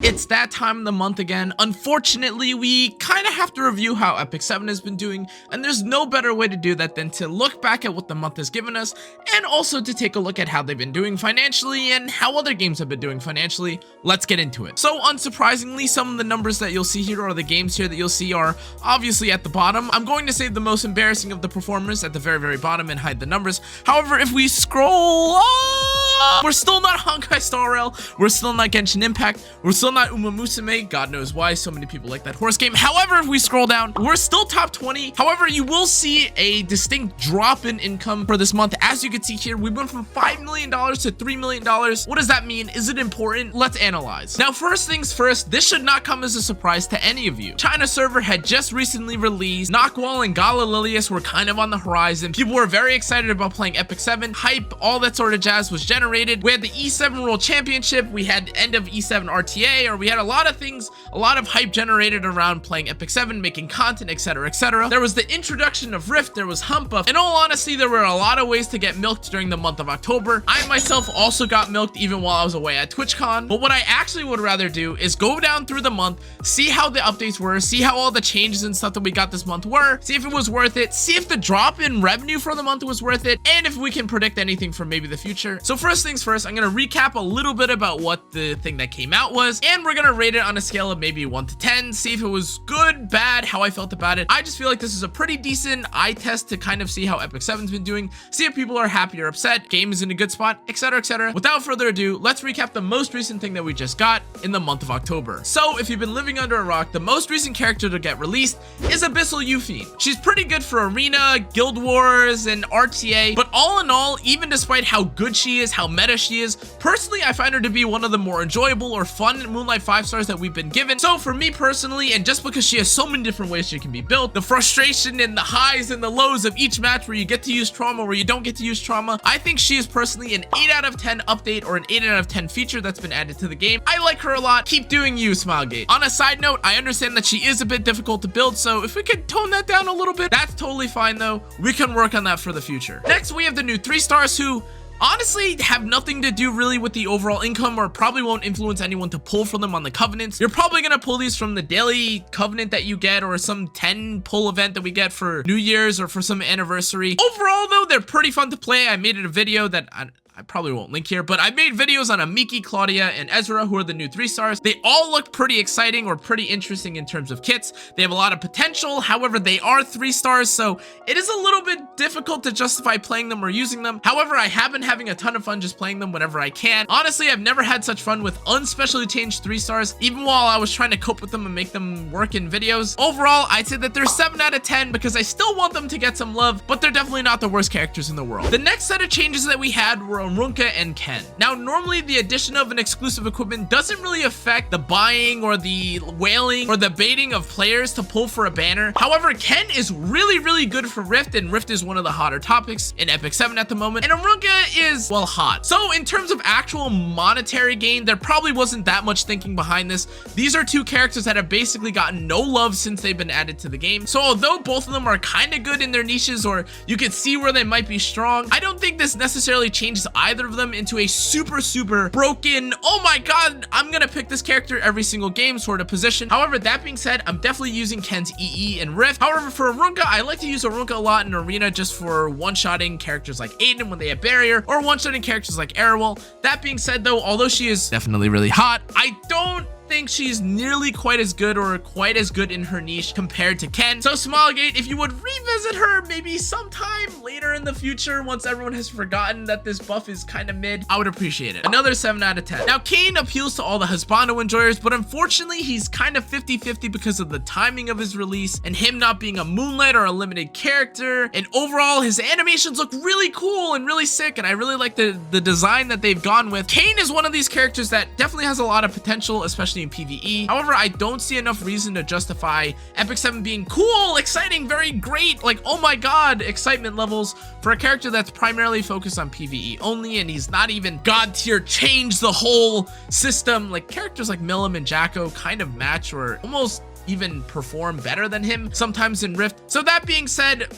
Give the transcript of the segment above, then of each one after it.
It's that time of the month again. Unfortunately, we kind of have to review how EpicSeven has been doing, and there's no better way to do that than to look back at what the month has given us, and also to take a look at how they've been doing financially and how other games have been doing financially. Let's get into it. So unsurprisingly, some of the numbers that you'll see here, or the games here that you'll see, are obviously at the bottom. I'm going to save the most embarrassing of the performers at the very bottom and hide the numbers. However, if we scroll up, we're still not Honkai Star Rail, we're still not Genshin Impact, we're still not Uma Musume. God knows why so many people like that horse game. However, if we scroll down, we're still top 20. However, you will see a distinct drop in income for this month. As you can see here, we went from $5 million to $3 million. What does that mean? Is it important? Let's analyze. Now, first things first, this should not come as a surprise to any of you. China server had just recently released. Knockwall and Gala Lilius were kind of on the horizon. People were very excited about playing EpicSeven. Hype, all that sort of jazz was generated. We had the E7 World Championship. We had end of E7 RTA, or we had a lot of things, a lot of hype generated around playing EpicSeven, making content, etc. There was the introduction of Rift, there was Hump Buff. In all honesty, there were a lot of ways to get milked during the month of October. I myself also got milked even while I was away at TwitchCon. But what I actually would rather do is go down through the month, see how the updates were, see how all the changes and stuff that we got this month were, see if it was worth it, see if the drop in revenue for the month was worth it, and if we can predict anything for maybe the future. So first things first, I'm going to recap a little bit about what the thing that came out was, and we're going to rate it on a scale of maybe 1 to 10, see if it was good, bad, how I felt about it. I just feel like this is a pretty decent eye test to kind of see how EpicSeven's been doing, see if people are happy or upset, game is in a good spot, etc. Without further ado, let's recap the most recent thing that we just got in the month of October. So if you've been living under a rock, the most recent character to get released is Abyssal Yufine. She's pretty good for Arena, Guild Wars, and RTA, but all in all, even despite how good she is, how meta she is, personally I find her to be one of the more enjoyable or fun Moonlight 5 stars that we've been given. So for me personally, and just because she has so many different ways she can be built, the frustration and the highs and the lows of each match where you get to use trauma, where you don't get to use trauma, I think she is personally an 8 out of 10 update or an 8 out of 10 feature that's been added to the game. I like her a lot. Keep doing you, SMILEGATE. On a side note, I understand that she is a bit difficult to build, so if we could tone that down a little bit, that's totally fine though. We can work on that for the future. Next, we have the new 3 stars who honestly have nothing to do really with the overall income, or probably won't influence anyone to pull from them on the covenants. You're probably gonna pull these from the daily covenant that you get, or some 10 pull event that we get for New Year's or for some anniversary. Overall though, they're pretty fun to play. I made it a video that I probably won't link here, but I made videos on Amiki, Claudia, and Ezra, who are the new 3 stars. They all look pretty exciting or pretty interesting in terms of kits. They have a lot of potential. However, they are 3 stars, so it is a little bit difficult to justify playing them or using them. However, I have been having a ton of fun just playing them whenever I can. Honestly, I've never had such fun with unspecially changed 3 stars, even while I was trying to cope with them and make them work in videos. Overall, I'd say that they're 7 out of 10 because I still want them to get some love, but they're definitely not the worst characters in the world. The next set of changes that we had were Arunka and Ken. Now, normally the addition of an exclusive equipment doesn't really affect the buying or the whaling or the baiting of players to pull for a banner. However, Ken is really good for Rift, and Rift is one of the hotter topics in EpicSeven at the moment, and Arunka is, well, hot. So in terms of actual monetary gain, there probably wasn't that much thinking behind this. These are 2 characters that have basically gotten no love since they've been added to the game. So although both of them are kind of good in their niches, or you can see where they might be strong, I don't think this necessarily changes either of them into a super broken, oh my god, I'm gonna pick this character every single game sort of position. However, that being said, I'm definitely using Ken's EE and Rift. However, for Arunka, I like to use Arunka a lot in Arena just for one-shotting characters like Aiden when they have barrier, or one-shotting characters like Erewell. That being said though, although she is definitely really hot, I don't think she's nearly quite as good or quite as good in her niche compared to Ken. So SMILEGATE, if you would revisit her maybe sometime later in the future once everyone has forgotten that this buff is kind of mid, I would appreciate it. Another 7 out of 10. Now, Kane appeals to all the Husbando enjoyers, but unfortunately he's kind of 50-50 because of the timing of his release and him not being a Moonlight or a limited character. And overall, his animations look really cool and really sick, and I really like the design that they've gone with. Kane is one of these characters that definitely has a lot of potential, especially in PvE. However, I don't see enough reason to justify EpicSeven being cool, exciting, very great, like, oh my god, excitement levels for a character that's primarily focused on PvE only, and he's not even god tier, change the whole system. Like, characters like Milim and Jacko kind of match or almost even perform better than him sometimes in Rift. So that being said,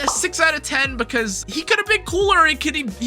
6 out of 10 because he could have been cooler. He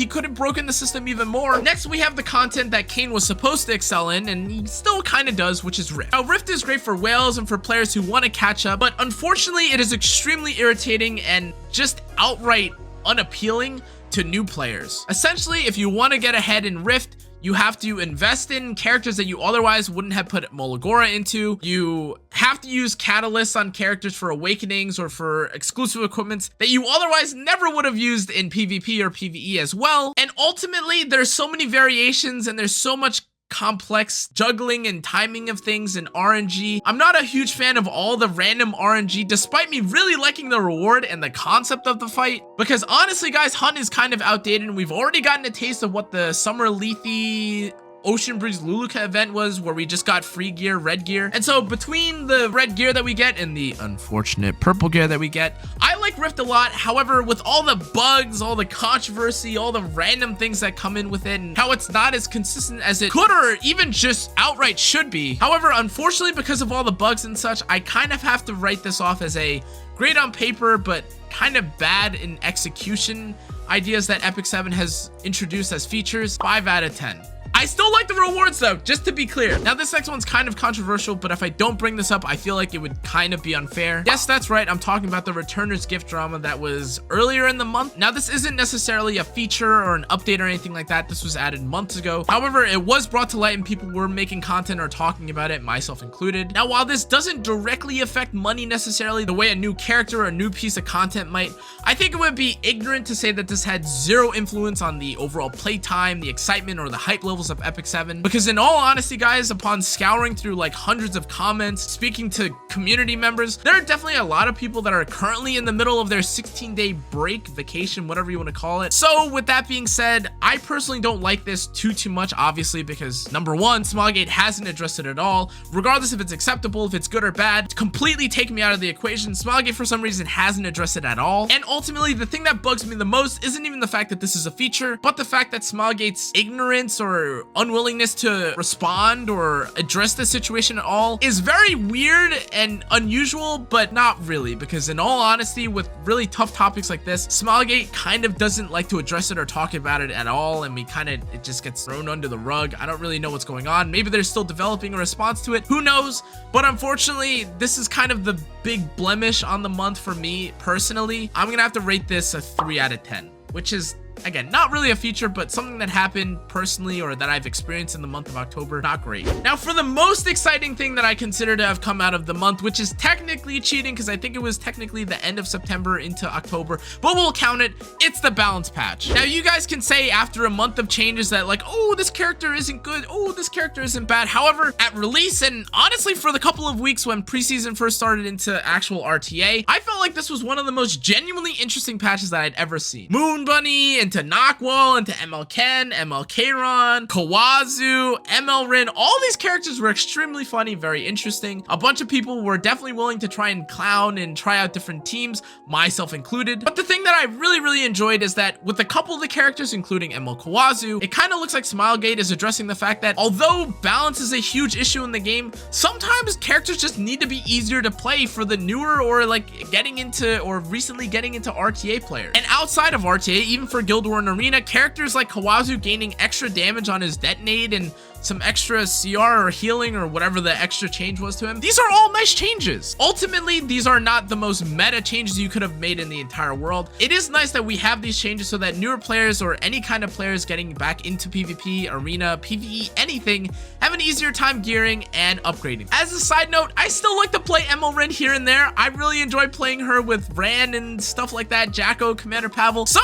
could have broken the system even more. Next, we have the content that Kane was supposed to excel in, and he still kind of does, which is Rift. Now, Rift is great for whales and for players who want to catch up, but unfortunately, it is extremely irritating and just outright unappealing to new players. Essentially, if you want to get ahead in Rift, you have to invest in characters that you otherwise wouldn't have put Molagora into. You have to use catalysts on characters for awakenings or for exclusive equipments that you otherwise never would have used in PvP or PvE as well. And ultimately, there's so many variations and there's so much complex juggling and timing of things and RNG. I'm not a huge fan of all the random RNG, despite me really liking the reward and the concept of the fight, because honestly guys, Hunt is kind of outdated and we've already gotten a taste of what the Summer Lethe Ocean Breeze Luluka event was, where we just got free gear, red gear. And so between the red gear that we get and the unfortunate purple gear that we get, I like Rift a lot. However, with all the bugs, all the controversy, all the random things that come in with it, and how it's not as consistent as it could or even just outright should be. However, unfortunately, because of all the bugs and such, I kind of have to write this off as a great on paper, but kind of bad in execution ideas that EpicSeven has introduced as features. 5 out of 10. I still like the rewards though, just to be clear. Now this next one's kind of controversial, but if I don't bring this up, I feel like it would kind of be unfair. Yes, that's right. I'm talking about the Returner's Gift drama that was earlier in the month. Now this isn't necessarily a feature or an update or anything like that. This was added months ago. However, it was brought to light and people were making content or talking about it, myself included. Now, while this doesn't directly affect money necessarily the way a new character or a new piece of content might, I think it would be ignorant to say that this had zero influence on the overall playtime, the excitement, or the hype levels of EpicSeven, because in all honesty guys, upon scouring through like hundreds of comments, speaking to community members, there are definitely a lot of people that are currently in the middle of their 16-day break, vacation, whatever you want to call it. So with that being said, I personally don't like this too much, obviously, because number one, SMILEGATE hasn't addressed it at all. Regardless if it's acceptable, if it's good or bad, completely take me out of the equation. SMILEGATE for some reason hasn't addressed it at all. And ultimately, the thing that bugs me the most isn't even the fact that this is a feature, but the fact that SMILEGATE's ignorance or unwillingness to respond or address the situation at all is very weird and unusual, but not really, because in all honesty, with really tough topics like this, SMILEGATE kind of doesn't like to address it or talk about it at all, and it just gets thrown under the rug. I don't really know what's going on. Maybe they're still developing a response to it, who knows? But unfortunately, this is kind of the big blemish on the month for me personally. I'm gonna have to rate this a 3 out of 10, which is, again, not really a feature, but something that happened personally or that I've experienced in the month of October. Not great. Now, for the most exciting thing that I consider to have come out of the month, which is technically cheating because I think it was technically the end of September into October, but we'll count it. It's the balance patch. Now, you guys can say after a month of changes that like, oh, this character isn't good. Oh, this character isn't bad. However, at release, and honestly for the couple of weeks when preseason first started into actual RTA, I felt like this was one of the most genuinely interesting patches that I'd ever seen. Moon Bunny into Knockwall, into ML Ken, ML Kron, Kawazu, ML Rin, all these characters were extremely funny, very interesting. A bunch of people were definitely willing to try and clown and try out different teams, myself included. But the thing that I really enjoyed is that with a couple of the characters, including ML Kawazu, it kind of looks like SMILEGATE is addressing the fact that although balance is a huge issue in the game, sometimes characters just need to be easier to play for the newer or like getting into or recently getting into RTA players. And outside of RTA, even for Guild War and Arena, characters like Kawazu gaining extra damage on his detonate and some extra CR or healing or whatever the extra change was to him. These are all nice changes. Ultimately, these are not the most meta changes you could have made in the entire world. It is nice that we have these changes so that newer players or any kind of players getting back into PvP, Arena, PvE, anything, have an easier time gearing and upgrading. As a side note, I still like to play ML Rin here and there. I really enjoy playing her with Ran and stuff like that, Jacko, Commander Pavel. So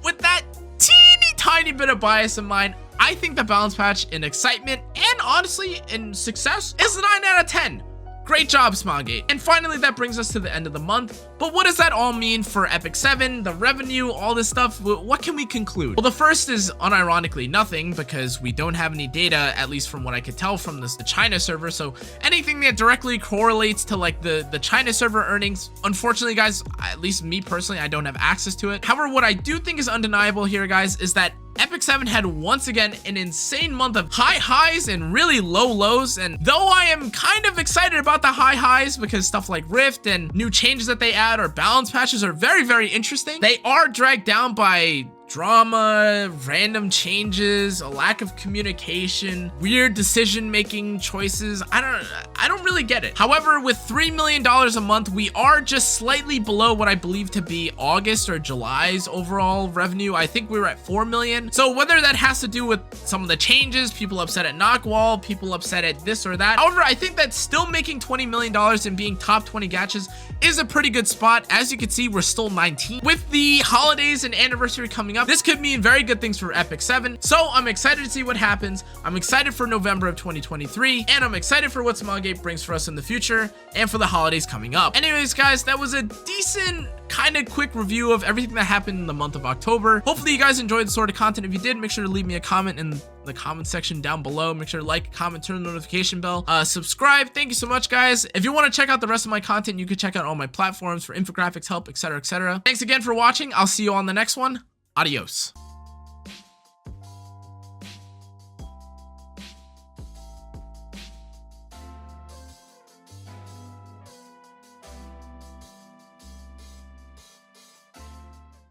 with that tiny bit of bias in mind, I think the balance patch in excitement and honestly in success is a 9 out of 10. Great job, SMILEGATE. And finally, that brings us to the end of the month. But what does that all mean for EpicSeven, the revenue, all this stuff? What can we conclude? Well, the first is unironically nothing, because we don't have any data, at least from what I could tell from the China server. So anything that directly correlates to like the China server earnings, unfortunately, guys, at least me personally, I don't have access to it. However, what I do think is undeniable here, guys, is that EpicSeven had once again an insane month of high highs and really low lows, and though I am kind of excited about the high highs because stuff like Rift and new changes that they add or balance patches are very, very interesting, they are dragged down by drama, random changes, a lack of communication, weird decision-making choices. I don't really get it. However, with $3 million a month, we are just slightly below what I believe to be August or July's overall revenue. I think we were at 4 million. So whether that has to do with some of the changes, people upset at Knockwall, people upset at this or that. However, I think that still making $20 million and being top 20 gaches is a pretty good spot. As you can see, we're still 19. With the holidays and anniversary coming up, this could mean very good things for EpicSeven. So I'm excited to see what happens. I'm excited for November of 2023, and I'm excited for what SMILEGATE brings for us in the future and for the holidays coming up. Anyways, guys, that was a decent kind of quick review of everything that happened in the month of October. Hopefully you guys enjoyed the sort of content. If you did, make sure to leave me a comment in the comment section down below. Make sure to like, comment, turn the notification bell, subscribe. Thank you so much, guys. If you want to check out the rest of my content, you can check out all my platforms for infographics, help, etc., etc. Thanks again for watching. I'll see you on the next one. Adios.